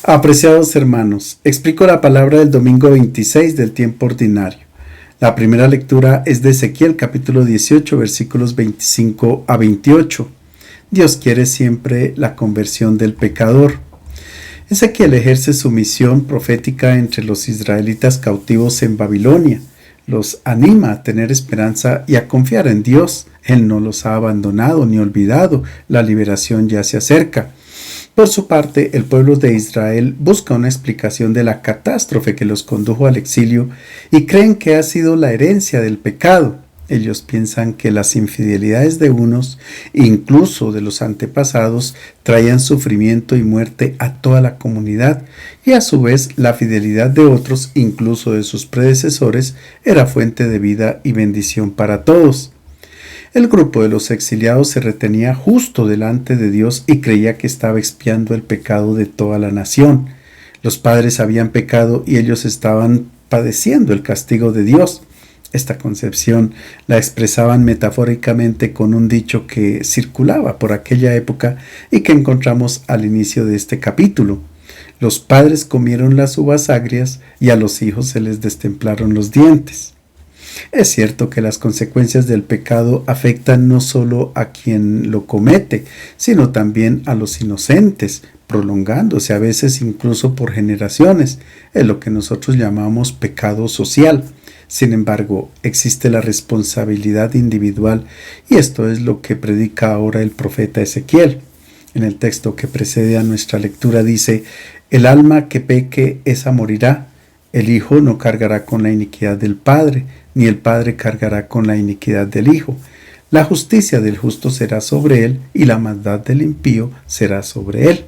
Apreciados hermanos, explico la palabra del domingo 26 del tiempo ordinario. La primera lectura es de Ezequiel capítulo 18 versículos 25 a 28. Dios quiere siempre la conversión del pecador. Ezequiel ejerce su misión profética entre los israelitas cautivos en Babilonia. Los anima a tener esperanza y a confiar en Dios. Él no los ha abandonado ni olvidado. La liberación ya se acerca. Por su parte, el pueblo de Israel busca una explicación de la catástrofe que los condujo al exilio y creen que ha sido la herencia del pecado. Ellos piensan que las infidelidades de unos, incluso de los antepasados, traían sufrimiento y muerte a toda la comunidad, y a su vez la fidelidad de otros, incluso de sus predecesores, era fuente de vida y bendición para todos. El grupo de los exiliados se retenía justo delante de Dios y creía que estaba expiando el pecado de toda la nación. Los padres habían pecado y ellos estaban padeciendo el castigo de Dios. Esta concepción la expresaban metafóricamente con un dicho que circulaba por aquella época y que encontramos al inicio de este capítulo. Los padres comieron las uvas agrias y a los hijos se les destemplaron los dientes. Es cierto que las consecuencias del pecado afectan no solo a quien lo comete, sino también a los inocentes, prolongándose a veces incluso por generaciones. Es lo que nosotros llamamos pecado social. Sin embargo, existe la responsabilidad individual y esto es lo que predica ahora el profeta Ezequiel. En el texto que precede a nuestra lectura dice: «El alma que peque, esa morirá. El hijo no cargará con la iniquidad del padre, ni el padre cargará con la iniquidad del hijo. La justicia del justo será sobre él, y la maldad del impío será sobre él».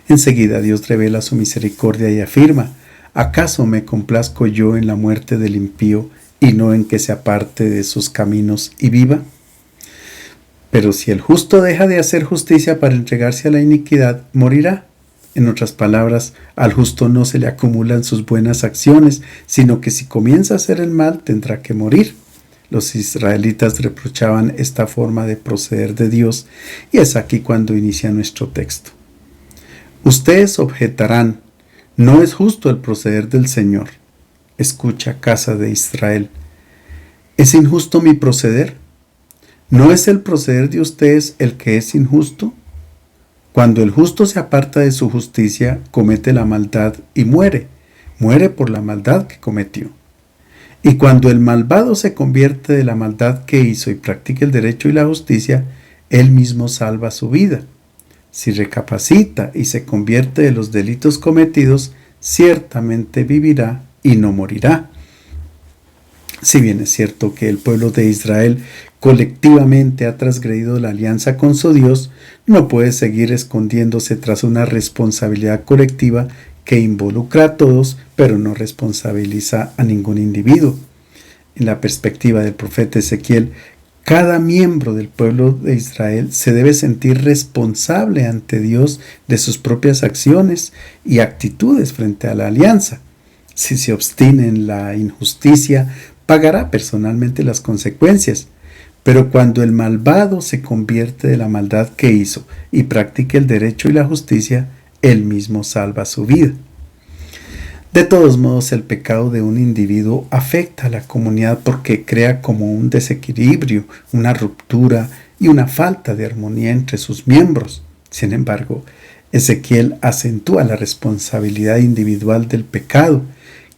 Enseguida Dios revela su misericordia y afirma: «¿Acaso me complazco yo en la muerte del impío y no en que se aparte de sus caminos y viva? Pero si el justo deja de hacer justicia para entregarse a la iniquidad, morirá». En otras palabras, al justo no se le acumulan sus buenas acciones, sino que si comienza a hacer el mal tendrá que morir. Los israelitas reprochaban esta forma de proceder de Dios, y es aquí cuando inicia nuestro texto. Ustedes objetarán: «No es justo el proceder del Señor». Escucha, casa de Israel. ¿Es injusto mi proceder? ¿No es el proceder de ustedes el que es injusto? Cuando el justo se aparta de su justicia, comete la maldad y muere por la maldad que cometió. Y cuando el malvado se convierte de la maldad que hizo y practica el derecho y la justicia, él mismo salva su vida. Si recapacita y se convierte de los delitos cometidos, ciertamente vivirá y no morirá. Si bien es cierto que el pueblo de Israel colectivamente ha transgredido la alianza con su Dios, no puede seguir escondiéndose tras una responsabilidad colectiva que involucra a todos, pero no responsabiliza a ningún individuo. En la perspectiva del profeta Ezequiel, cada miembro del pueblo de Israel se debe sentir responsable ante Dios de sus propias acciones y actitudes frente a la alianza. Si se obstina en la injusticia, pagará personalmente las consecuencias. Pero cuando el malvado se convierte de la maldad que hizo y practica el derecho y la justicia, él mismo salva su vida. De todos modos, el pecado de un individuo afecta a la comunidad porque crea como un desequilibrio, una ruptura y una falta de armonía entre sus miembros. Sin embargo, Ezequiel acentúa la responsabilidad individual del pecado.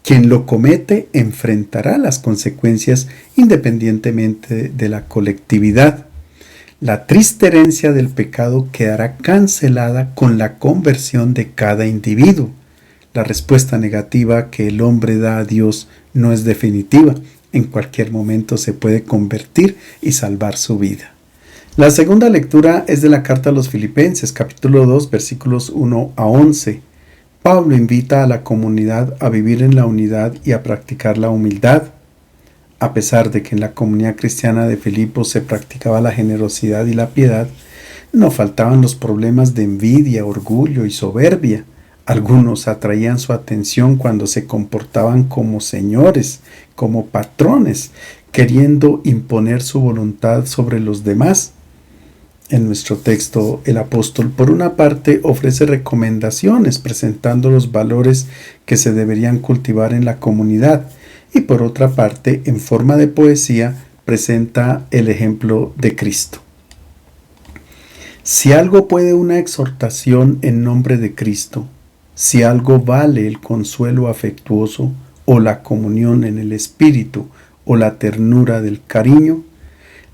Quien lo comete enfrentará las consecuencias independientemente de la colectividad. La triste herencia del pecado quedará cancelada con la conversión de cada individuo. La respuesta negativa que el hombre da a Dios no es definitiva. En cualquier momento se puede convertir y salvar su vida. La segunda lectura es de la carta a los Filipenses, capítulo 2, versículos 1 a 11. Pablo invita a la comunidad a vivir en la unidad y a practicar la humildad. A pesar de que en la comunidad cristiana de Filipos se practicaba la generosidad y la piedad, no faltaban los problemas de envidia, orgullo y soberbia. Algunos atraían su atención cuando se comportaban como señores, como patrones, queriendo imponer su voluntad sobre los demás. En nuestro texto, el apóstol, por una parte, ofrece recomendaciones presentando los valores que se deberían cultivar en la comunidad y por otra parte, en forma de poesía, presenta el ejemplo de Cristo. Si algo puede una exhortación en nombre de Cristo, si algo vale el consuelo afectuoso o la comunión en el espíritu o la ternura del cariño,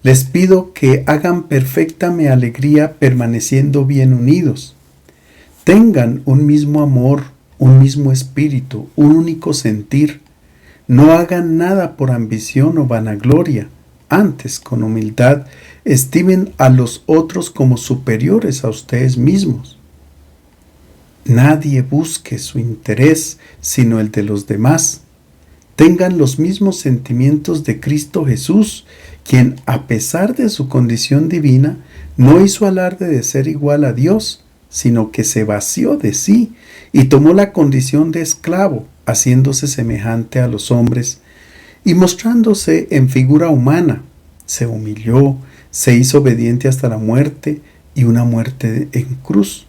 les pido que hagan perfecta mi alegría permaneciendo bien unidos. Tengan un mismo amor, un mismo espíritu, un único sentir. No hagan nada por ambición o vanagloria. Antes, con humildad, estimen a los otros como superiores a ustedes mismos. Nadie busque su interés, sino el de los demás. Tengan los mismos sentimientos de Cristo Jesús, quien, a pesar de su condición divina, no hizo alarde de ser igual a Dios, sino que se vació de sí y tomó la condición de esclavo, haciéndose semejante a los hombres, y mostrándose en figura humana, se humilló, se hizo obediente hasta la muerte y una muerte en cruz.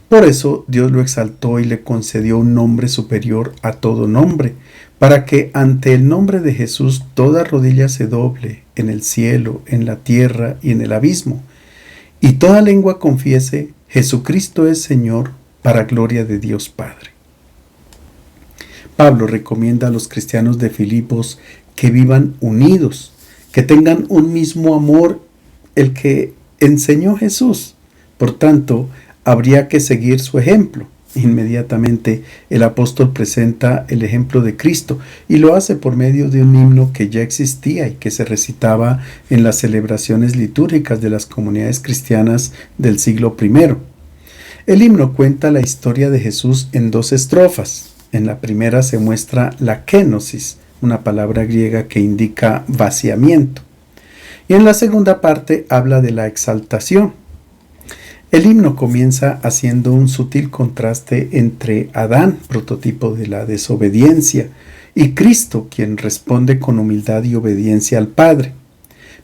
Por eso Dios lo exaltó y le concedió un nombre superior a todo nombre, para que ante el nombre de Jesús toda rodilla se doble en el cielo, en la tierra y en el abismo, y toda lengua confiese: Jesucristo es Señor, para gloria de Dios Padre. Pablo recomienda a los cristianos de Filipos que vivan unidos, que tengan un mismo amor, el que enseñó Jesús. Por tanto, habría que seguir su ejemplo. Inmediatamente el apóstol presenta el ejemplo de Cristo y lo hace por medio de un himno que ya existía y que se recitaba en las celebraciones litúrgicas de las comunidades cristianas del siglo I. El himno cuenta la historia de Jesús en 2 estrofas. En la primera se muestra la kénosis, una palabra griega que indica vaciamiento. Y en la segunda parte habla de la exaltación. El himno comienza haciendo un sutil contraste entre Adán, prototipo de la desobediencia, y Cristo, quien responde con humildad y obediencia al Padre.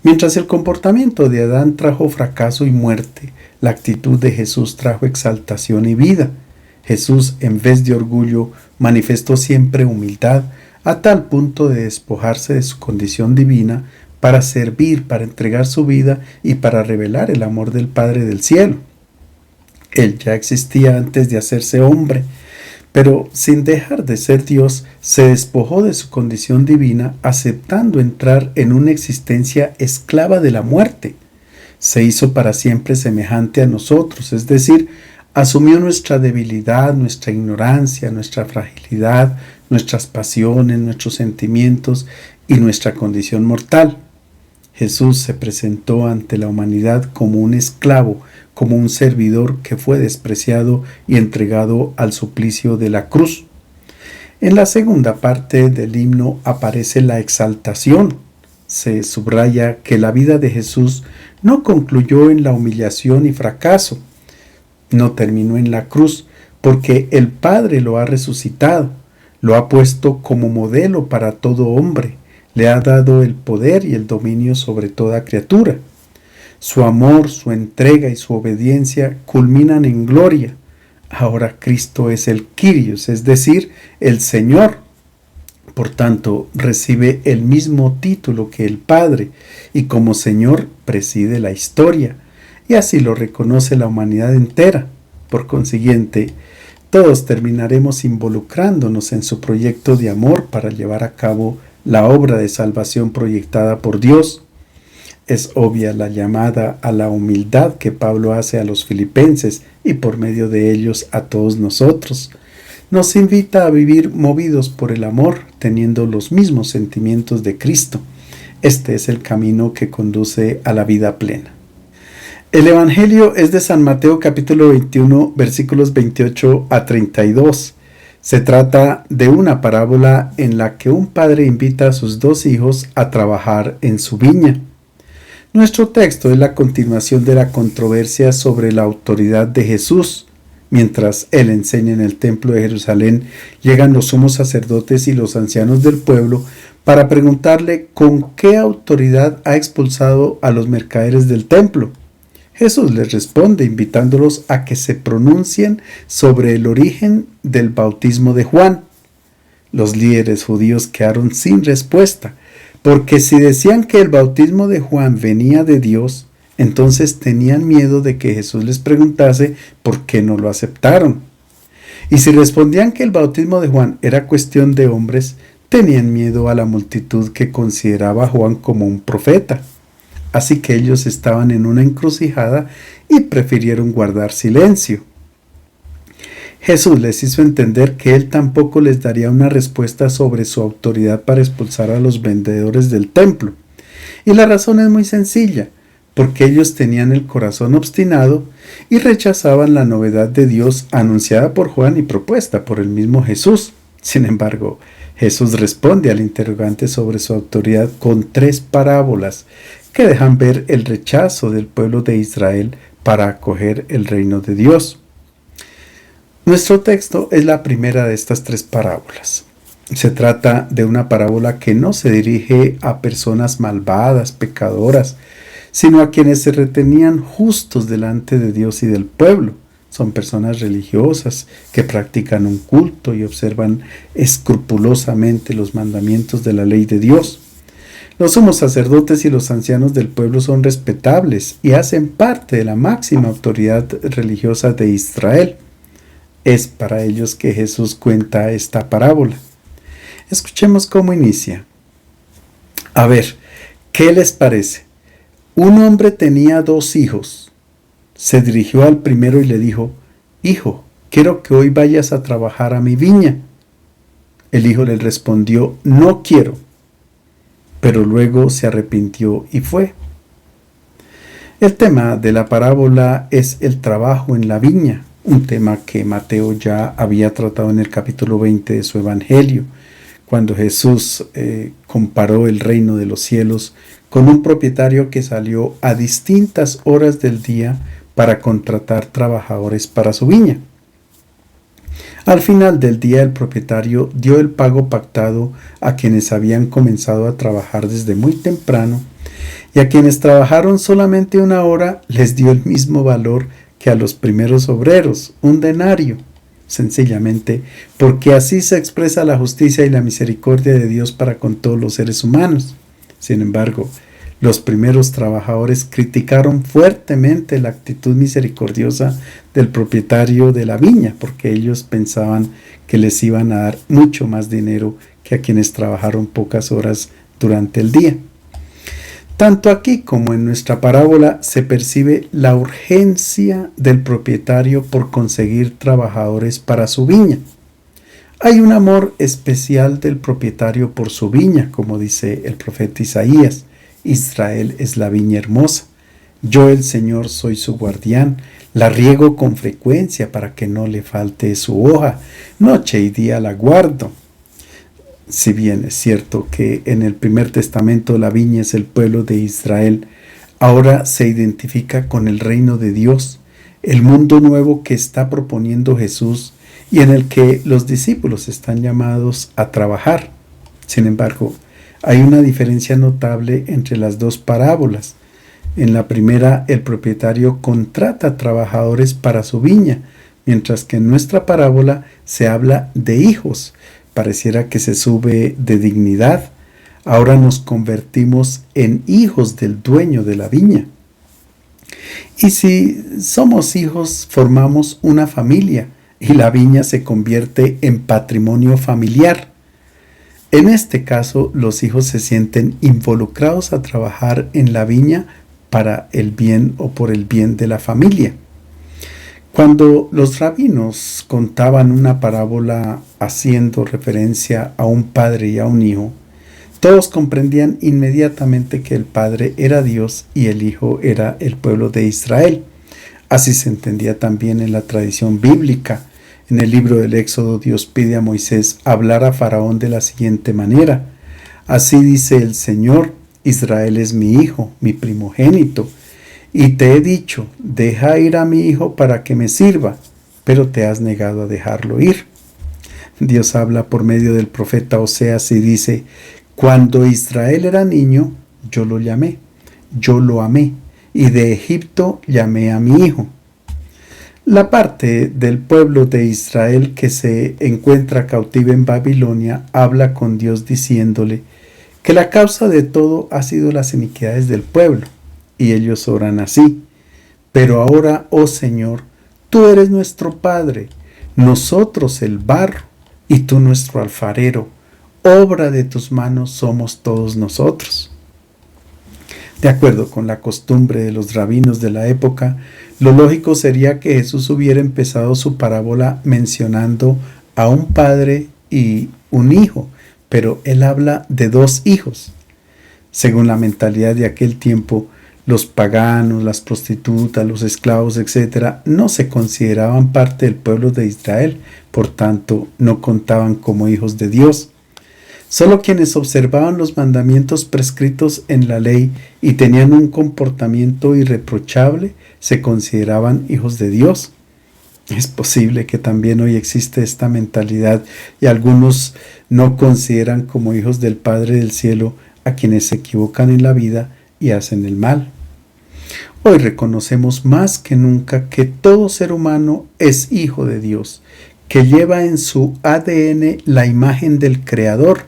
Mientras el comportamiento de Adán trajo fracaso y muerte, la actitud de Jesús trajo exaltación y vida. Jesús, en vez de orgullo, manifestó siempre humildad, a tal punto de despojarse de su condición divina para servir, para entregar su vida y para revelar el amor del Padre del cielo. Él ya existía antes de hacerse hombre, pero sin dejar de ser Dios, se despojó de su condición divina, aceptando entrar en una existencia esclava de la muerte. Se hizo para siempre semejante a nosotros, es decir, asumió nuestra debilidad, nuestra ignorancia, nuestra fragilidad, nuestras pasiones, nuestros sentimientos y nuestra condición mortal. Jesús se presentó ante la humanidad como un esclavo, como un servidor que fue despreciado y entregado al suplicio de la cruz. En la segunda parte del himno aparece la exaltación. Se subraya que la vida de Jesús no concluyó en la humillación y fracaso, no terminó en la cruz, porque el Padre lo ha resucitado, lo ha puesto como modelo para todo hombre, le ha dado el poder y el dominio sobre toda criatura. Su amor, su entrega y su obediencia culminan en gloria. Ahora Cristo es el Kyrios, es decir, el Señor. Por tanto, recibe el mismo título que el Padre y como Señor preside la historia. Y así lo reconoce la humanidad entera. Por consiguiente, todos terminaremos involucrándonos en su proyecto de amor para llevar a cabo la obra de salvación proyectada por Dios. Es obvia la llamada a la humildad que Pablo hace a los filipenses y por medio de ellos a todos nosotros. Nos invita a vivir movidos por el amor, teniendo los mismos sentimientos de Cristo. Este es el camino que conduce a la vida plena. El Evangelio es de San Mateo capítulo 21 versículos 28 a 32. Se trata de una parábola en la que un padre invita a sus 2 hijos a trabajar en su viña. Nuestro texto es la continuación de la controversia sobre la autoridad de Jesús. Mientras él enseña en el templo de Jerusalén, llegan los sumos sacerdotes y los ancianos del pueblo para preguntarle con qué autoridad ha expulsado a los mercaderes del templo. Jesús les responde invitándolos a que se pronuncien sobre el origen del bautismo de Juan. Los líderes judíos quedaron sin respuesta, porque si decían que el bautismo de Juan venía de Dios, entonces tenían miedo de que Jesús les preguntase por qué no lo aceptaron. Y si respondían que el bautismo de Juan era cuestión de hombres, tenían miedo a la multitud que consideraba a Juan como un profeta. Así que ellos estaban en una encrucijada y prefirieron guardar silencio. Jesús les hizo entender que él tampoco les daría una respuesta sobre su autoridad para expulsar a los vendedores del templo. Y la razón es muy sencilla, porque ellos tenían el corazón obstinado y rechazaban la novedad de Dios anunciada por Juan y propuesta por el mismo Jesús. Sin embargo, Jesús responde al interrogante sobre su autoridad con 3 parábolas que dejan ver el rechazo del pueblo de Israel para acoger el reino de Dios. Nuestro texto es la primera de estas 3 parábolas. Se trata de una parábola que no se dirige a personas malvadas, pecadoras, sino a quienes se retenían justos delante de Dios y del pueblo. Son personas religiosas que practican un culto y observan escrupulosamente los mandamientos de la ley de Dios. Los sumos sacerdotes y los ancianos del pueblo son respetables y hacen parte de la máxima autoridad religiosa de Israel. Es para ellos que Jesús cuenta esta parábola. Escuchemos cómo inicia. A ver, ¿qué les parece? Un hombre tenía 2 hijos. Se dirigió al primero y le dijo: Hijo, quiero que hoy vayas a trabajar a mi viña. El hijo le respondió: No quiero. Pero luego se arrepintió y fue. El tema de la parábola es el trabajo en la viña, un tema que Mateo ya había tratado en el capítulo 20 de su evangelio, cuando Jesús comparó el reino de los cielos con un propietario que salió a distintas horas del día para contratar trabajadores para su viña. Al final del día, el propietario dio el pago pactado a quienes habían comenzado a trabajar desde muy temprano, y a quienes trabajaron solamente 1 hora les dio el mismo valor que a los primeros obreros, 1 denario, sencillamente porque así se expresa la justicia y la misericordia de Dios para con todos los seres humanos. Sin embargo, los primeros trabajadores criticaron fuertemente la actitud misericordiosa del propietario de la viña, porque ellos pensaban que les iban a dar mucho más dinero que a quienes trabajaron pocas horas durante el día. Tanto aquí como en nuestra parábola se percibe la urgencia del propietario por conseguir trabajadores para su viña. Hay un amor especial del propietario por su viña, como dice el profeta Isaías. Israel es la viña hermosa. Yo, el Señor, soy su guardián. La riego con frecuencia para que no le falte su hoja. Noche y día la guardo. Si bien es cierto que en el Primer Testamento la viña es el pueblo de Israel, ahora se identifica con el reino de Dios, el mundo nuevo que está proponiendo Jesús y en el que los discípulos están llamados a trabajar. Sin embargo, hay una diferencia notable entre las 2 parábolas. En la primera, el propietario contrata trabajadores para su viña, mientras que en nuestra parábola se habla de hijos. Pareciera que se sube de dignidad. Ahora nos convertimos en hijos del dueño de la viña. Y si somos hijos, formamos una familia y la viña se convierte en patrimonio familiar. En este caso, los hijos se sienten involucrados a trabajar en la viña para el bien o por el bien de la familia. Cuando los rabinos contaban una parábola haciendo referencia a un padre y a un hijo, todos comprendían inmediatamente que el padre era Dios y el hijo era el pueblo de Israel. Así se entendía también en la tradición bíblica. En el libro del Éxodo, Dios pide a Moisés hablar a Faraón de la siguiente manera: Así dice el Señor, Israel es mi hijo, mi primogénito. Y te he dicho, deja ir a mi hijo para que me sirva, pero te has negado a dejarlo ir. Dios habla por medio del profeta Oseas y dice: Cuando Israel era niño, yo lo llamé, yo lo amé, y de Egipto llamé a mi hijo. La parte del pueblo de Israel que se encuentra cautiva en Babilonia habla con Dios diciéndole que la causa de todo ha sido las iniquidades del pueblo, y ellos oran así: pero ahora, oh Señor, tú eres nuestro Padre, nosotros el barro, y tú nuestro alfarero, obra de tus manos somos todos nosotros. De acuerdo con la costumbre de los rabinos de la época, lo lógico sería que Jesús hubiera empezado su parábola mencionando a un padre y un hijo, pero él habla de dos hijos. Según la mentalidad de aquel tiempo, los paganos, las prostitutas, los esclavos, etc., no se consideraban parte del pueblo de Israel, por tanto, no contaban como hijos de Dios. Solo quienes observaban los mandamientos prescritos en la ley y tenían un comportamiento irreprochable se consideraban hijos de Dios. Es posible que también hoy existe esta mentalidad y algunos no consideran como hijos del Padre del Cielo a quienes se equivocan en la vida y hacen el mal. Hoy reconocemos más que nunca que todo ser humano es hijo de Dios, que lleva en su ADN la imagen del Creador.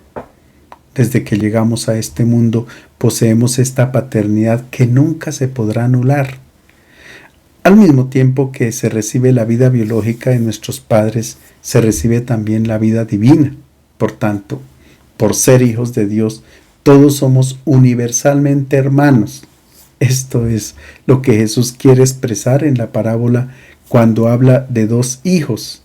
Desde que llegamos a este mundo poseemos esta paternidad que nunca se podrá anular. Al mismo tiempo que se recibe la vida biológica de nuestros padres, se recibe también la vida divina. Por tanto, por ser hijos de Dios, todos somos universalmente hermanos. Esto es lo que Jesús quiere expresar en la parábola cuando habla de dos hijos.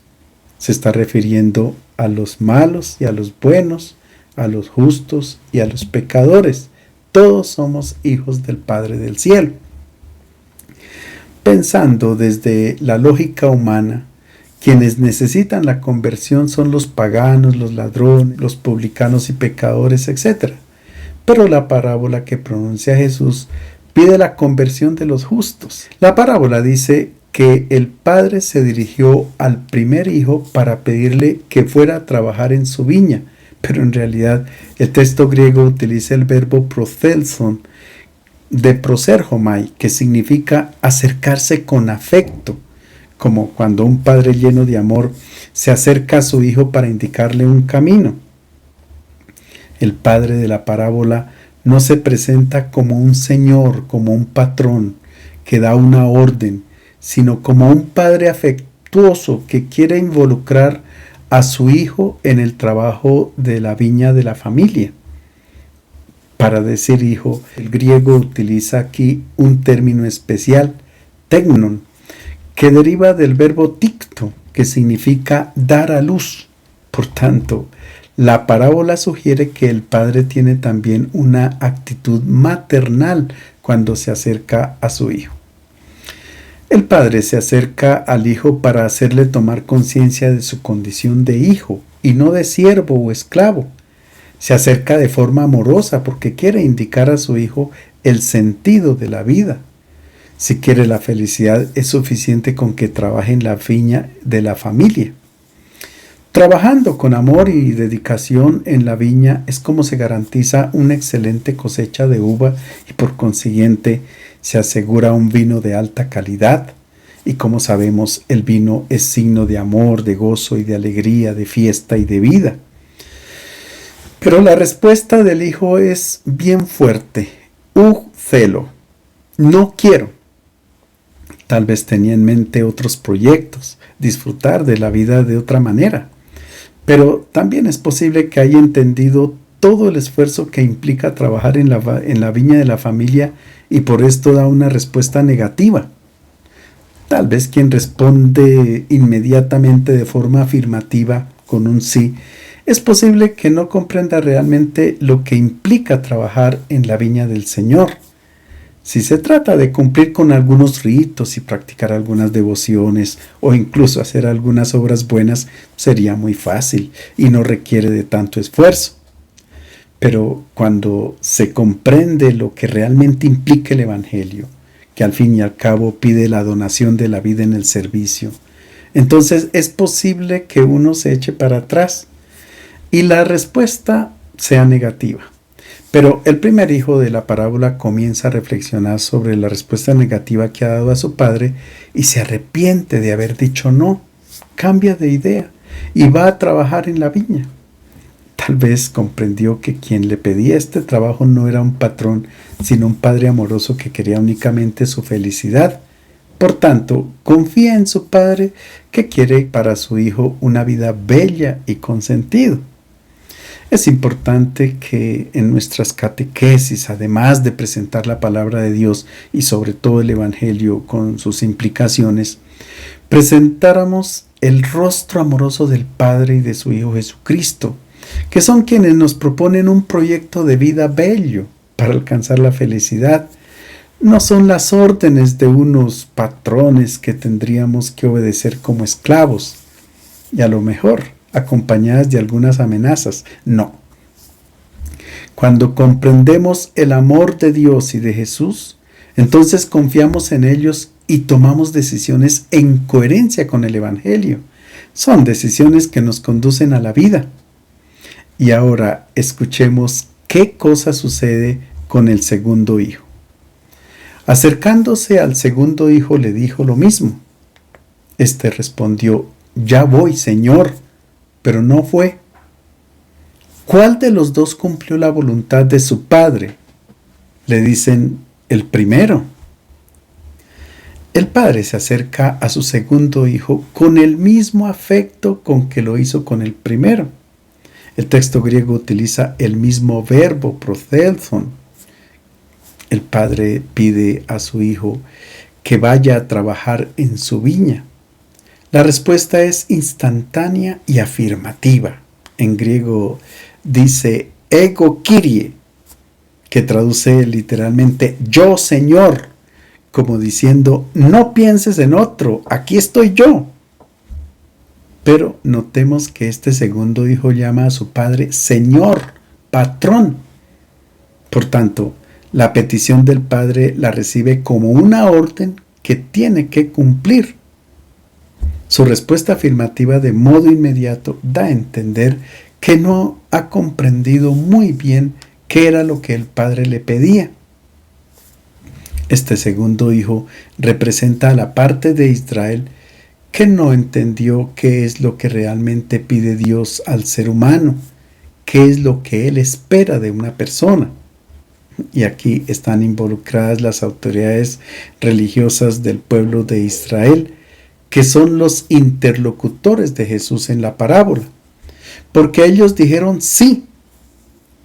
Se está refiriendo a los malos y a los buenos, a los justos y a los pecadores. Todos somos hijos del Padre del Cielo. Pensando desde la lógica humana, quienes necesitan la conversión son los paganos, los ladrones, los publicanos y pecadores, etc. Pero la parábola que pronuncia Jesús pide la conversión de los justos. La parábola dice que el padre se dirigió al primer hijo para pedirle que fuera a trabajar en su viña, pero en realidad el texto griego utiliza el verbo prothelson de proserhomai, que significa acercarse con afecto, como cuando un padre lleno de amor se acerca a su hijo para indicarle un camino. El padre de la parábola no se presenta como un señor, como un patrón que da una orden, sino como un padre afectuoso que quiere involucrar a su hijo en el trabajo de la viña de la familia. Para decir hijo, el griego utiliza aquí un término especial, teknon, que deriva del verbo tikto, que significa dar a luz. Por tanto, la parábola sugiere que el padre tiene también una actitud maternal cuando se acerca a su hijo. El padre se acerca al hijo para hacerle tomar conciencia de su condición de hijo y no de siervo o esclavo. Se acerca de forma amorosa porque quiere indicar a su hijo el sentido de la vida. Si quiere la felicidad, es suficiente con que trabaje en la viña de la familia. Trabajando con amor y dedicación en la viña es como se garantiza una excelente cosecha de uva y por consiguiente se asegura un vino de alta calidad. Y como sabemos, el vino es signo de amor, de gozo y de alegría, de fiesta y de vida. Pero la respuesta del hijo es bien fuerte. Celo. No quiero. Tal vez tenía en mente otros proyectos, disfrutar de la vida de otra manera. Pero también es posible que haya entendido todo el esfuerzo que implica trabajar en la viña de la familia y por esto da una respuesta negativa. Tal vez quien responde inmediatamente de forma afirmativa con un sí, es posible que no comprenda realmente lo que implica trabajar en la viña del Señor. Si se trata de cumplir con algunos ritos y practicar algunas devociones o incluso hacer algunas obras buenas, sería muy fácil y no requiere de tanto esfuerzo. Pero cuando se comprende lo que realmente implica el Evangelio, que al fin y al cabo pide la donación de la vida en el servicio, entonces es posible que uno se eche para atrás y la respuesta sea negativa. Pero el primer hijo de la parábola comienza a reflexionar sobre la respuesta negativa que ha dado a su padre y se arrepiente de haber dicho no, cambia de idea y va a trabajar en la viña. Tal vez comprendió que quien le pedía este trabajo no era un patrón, sino un padre amoroso que quería únicamente su felicidad. Por tanto, confía en su padre que quiere para su hijo una vida bella y con sentido. Es importante que en nuestras catequesis, además de presentar la palabra de Dios y sobre todo el Evangelio con sus implicaciones, presentáramos el rostro amoroso del Padre y de su Hijo Jesucristo, que son quienes nos proponen un proyecto de vida bello para alcanzar la felicidad. No son las órdenes de unos patrones que tendríamos que obedecer como esclavos, y a lo mejor acompañadas de algunas amenazas. No. Cuando comprendemos el amor de Dios y de Jesús, entonces confiamos en ellos y tomamos decisiones en coherencia con el Evangelio. Son decisiones que nos conducen a la vida. Y ahora escuchemos qué cosa sucede con el segundo hijo. Acercándose al segundo hijo le dijo lo mismo. Este respondió: ya voy, Señor, pero no fue. ¿Cuál de los dos cumplió la voluntad de su padre? Le dicen: el primero. El padre se acerca a su segundo hijo con el mismo afecto con que lo hizo con el primero. El texto griego utiliza el mismo verbo, prothelthon. El padre pide a su hijo que vaya a trabajar en su viña. La respuesta es instantánea y afirmativa. En griego dice ego kyrie, que traduce literalmente yo, Señor, como diciendo: no pienses en otro, aquí estoy yo. Pero notemos que este segundo hijo llama a su padre Señor, patrón. Por tanto, la petición del padre la recibe como una orden que tiene que cumplir. Su respuesta afirmativa de modo inmediato da a entender que no ha comprendido muy bien qué era lo que el padre le pedía. Este segundo hijo representa a la parte de Israel que no entendió qué es lo que realmente pide Dios al ser humano, qué es lo que Él espera de una persona. Y aquí están involucradas las autoridades religiosas del pueblo de Israel, que son los interlocutores de Jesús en la parábola, porque ellos dijeron sí,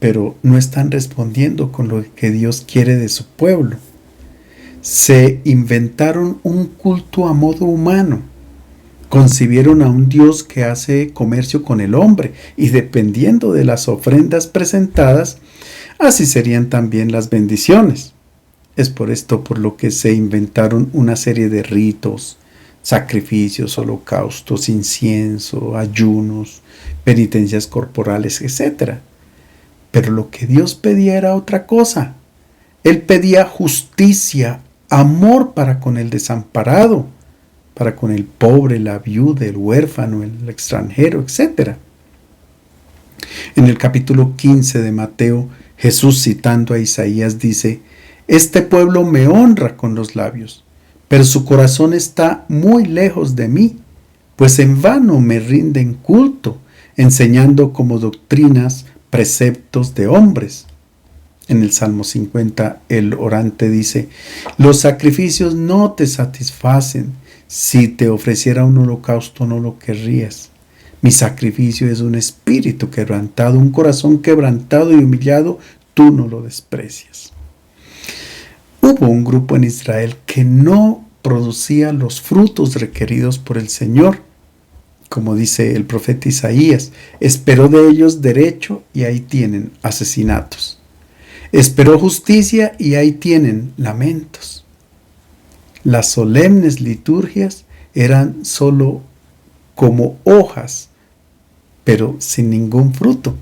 pero no están respondiendo con lo que Dios quiere de su pueblo. Se inventaron un culto a modo humano, concibieron a un Dios que hace comercio con el hombre, y dependiendo de las ofrendas presentadas, así serían también las bendiciones. Es por esto por lo que se inventaron una serie de ritos, sacrificios, holocaustos, incienso, ayunos, penitencias corporales, etc. Pero lo que Dios pedía era otra cosa. Él pedía justicia, amor para con el desamparado, para con el pobre, la viuda, el huérfano, el extranjero, etc. En el capítulo 15 de Mateo, Jesús, citando a Isaías, dice: este pueblo me honra con los labios, pero su corazón está muy lejos de mí, pues en vano me rinden culto, enseñando como doctrinas preceptos de hombres. En el Salmo 50, el orante dice: los sacrificios no te satisfacen, si te ofreciera un holocausto no lo querrías. Mi sacrificio es un espíritu quebrantado, un corazón quebrantado y humillado, tú no lo desprecias. Hubo un grupo en Israel que no producía los frutos requeridos por el Señor. Como dice el profeta Isaías, esperó de ellos derecho y ahí tienen asesinatos. Esperó justicia y ahí tienen lamentos. Las solemnes liturgias eran solo como hojas, pero sin ningún fruto.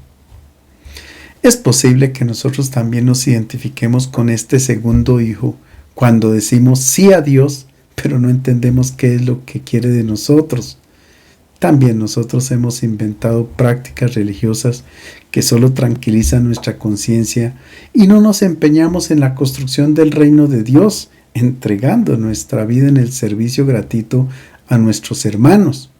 Es posible que nosotros también nos identifiquemos con este segundo hijo cuando decimos sí a Dios, pero no entendemos qué es lo que quiere de nosotros. También nosotros hemos inventado prácticas religiosas que solo tranquilizan nuestra conciencia y no nos empeñamos en la construcción del reino de Dios, entregando nuestra vida en el servicio gratuito a nuestros hermanos.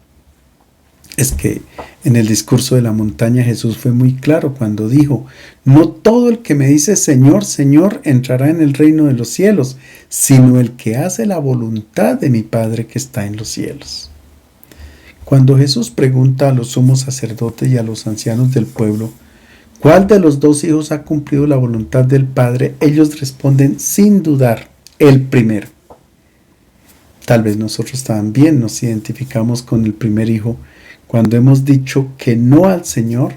Es que en el discurso de la montaña Jesús fue muy claro cuando dijo: no todo el que me dice Señor, Señor entrará en el reino de los cielos, sino el que hace la voluntad de mi Padre que está en los cielos. Cuando Jesús pregunta a los sumos sacerdotes y a los ancianos del pueblo, ¿cuál de los dos hijos ha cumplido la voluntad del Padre?, ellos responden sin dudar: el primero. Tal vez nosotros también nos identificamos con el primer hijo cuando hemos dicho que no al Señor,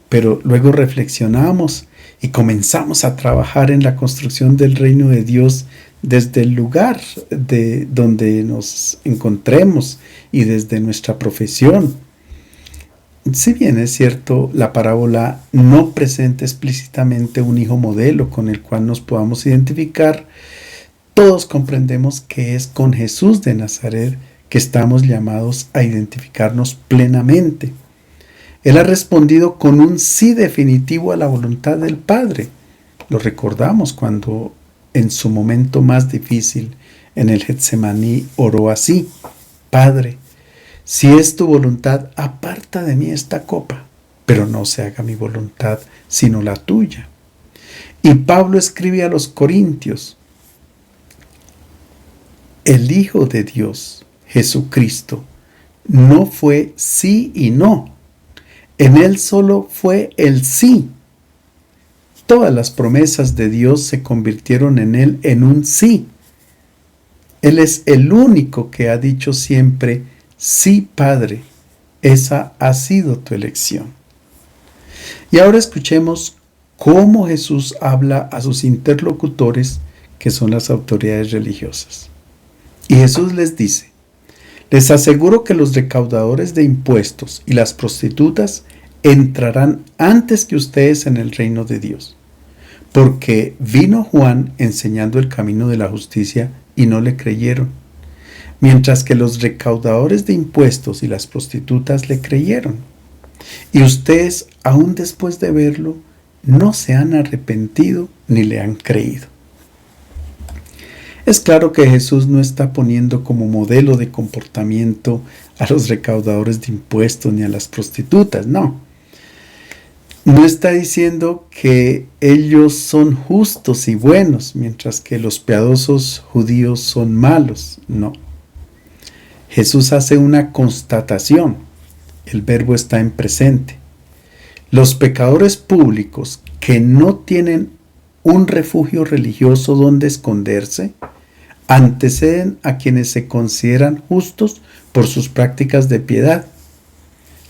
pero luego reflexionamos y comenzamos a trabajar en la construcción del reino de Dios desde el lugar de donde nos encontremos y desde nuestra profesión. Si bien es cierto, la parábola no presenta explícitamente un hijo modelo con el cual nos podamos identificar, todos comprendemos que es con Jesús de Nazaret que estamos llamados a identificarnos plenamente. Él ha respondido con un sí definitivo a la voluntad del Padre. Lo recordamos cuando en su momento más difícil, en el Getsemaní, oró así: Padre, si es tu voluntad, aparta de mí esta copa, pero no se haga mi voluntad, sino la tuya. Y Pablo escribe a los Corintios: el Hijo de Dios, Jesucristo, no fue sí y no. En él solo fue el sí. Todas las promesas de Dios se convirtieron en él en un sí. Él es el único que ha dicho siempre: sí, Padre, esa ha sido tu elección. Y ahora escuchemos cómo Jesús habla a sus interlocutores, que son las autoridades religiosas. Y Jesús les dice: les aseguro que los recaudadores de impuestos y las prostitutas entrarán antes que ustedes en el reino de Dios. Porque vino Juan enseñando el camino de la justicia y no le creyeron, mientras que los recaudadores de impuestos y las prostitutas le creyeron. Y ustedes, aún después de verlo, no se han arrepentido ni le han creído. Es claro que Jesús no está poniendo como modelo de comportamiento a los recaudadores de impuestos ni a las prostitutas, no. No está diciendo que ellos son justos y buenos, mientras que los piadosos judíos son malos, no. Jesús hace una constatación, el verbo está en presente. Los pecadores públicos que no tienen un refugio religioso donde esconderse, anteceden a quienes se consideran justos por sus prácticas de piedad.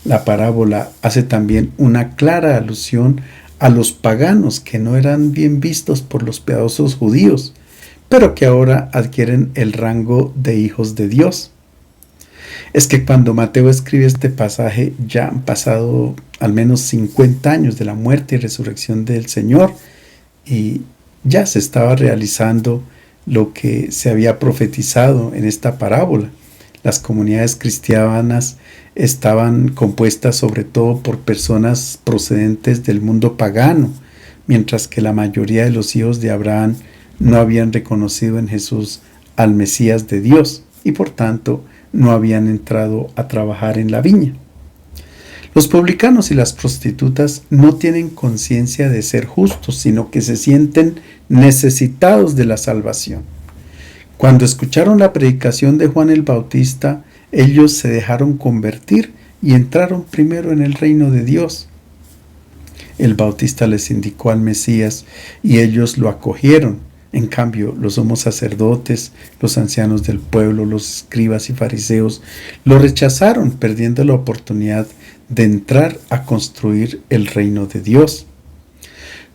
La parábola hace también una clara alusión a los paganos que no eran bien vistos por los piadosos judíos, pero que ahora adquieren el rango de hijos de Dios. Es que cuando Mateo escribe este pasaje ya han pasado al menos 50 años de la muerte y resurrección del Señor y ya se estaba realizando lo que se había profetizado en esta parábola. Las comunidades cristianas estaban compuestas sobre todo por personas procedentes del mundo pagano, mientras que la mayoría de los hijos de Abraham no habían reconocido en Jesús al Mesías de Dios y por tanto no habían entrado a trabajar en la viña. Los publicanos y las prostitutas no tienen conciencia de ser justos, sino que se sienten necesitados de la salvación. Cuando escucharon la predicación de Juan el Bautista, ellos se dejaron convertir y entraron primero en el reino de Dios. El Bautista les indicó al Mesías y ellos lo acogieron. En cambio, los sumos sacerdotes, los ancianos del pueblo, los escribas y fariseos lo rechazaron, perdiendo la oportunidad de entrar a construir el reino de Dios.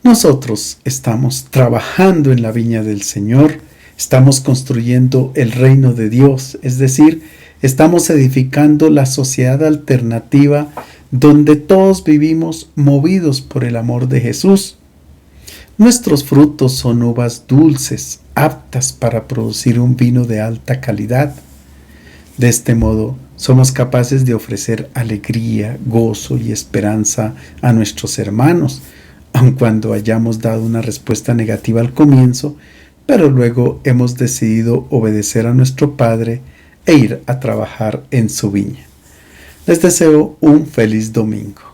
Nosotros estamos trabajando en la viña del Señor, estamos construyendo el reino de Dios, es decir, estamos edificando la sociedad alternativa donde todos vivimos movidos por el amor de Jesús. Nuestros frutos son uvas dulces, aptas para producir un vino de alta calidad. De este modo, Somos capaces de ofrecer alegría, gozo y esperanza a nuestros hermanos, aun cuando hayamos dado una respuesta negativa al comienzo, pero luego hemos decidido obedecer a nuestro Padre e ir a trabajar en su viña. Les deseo un feliz domingo.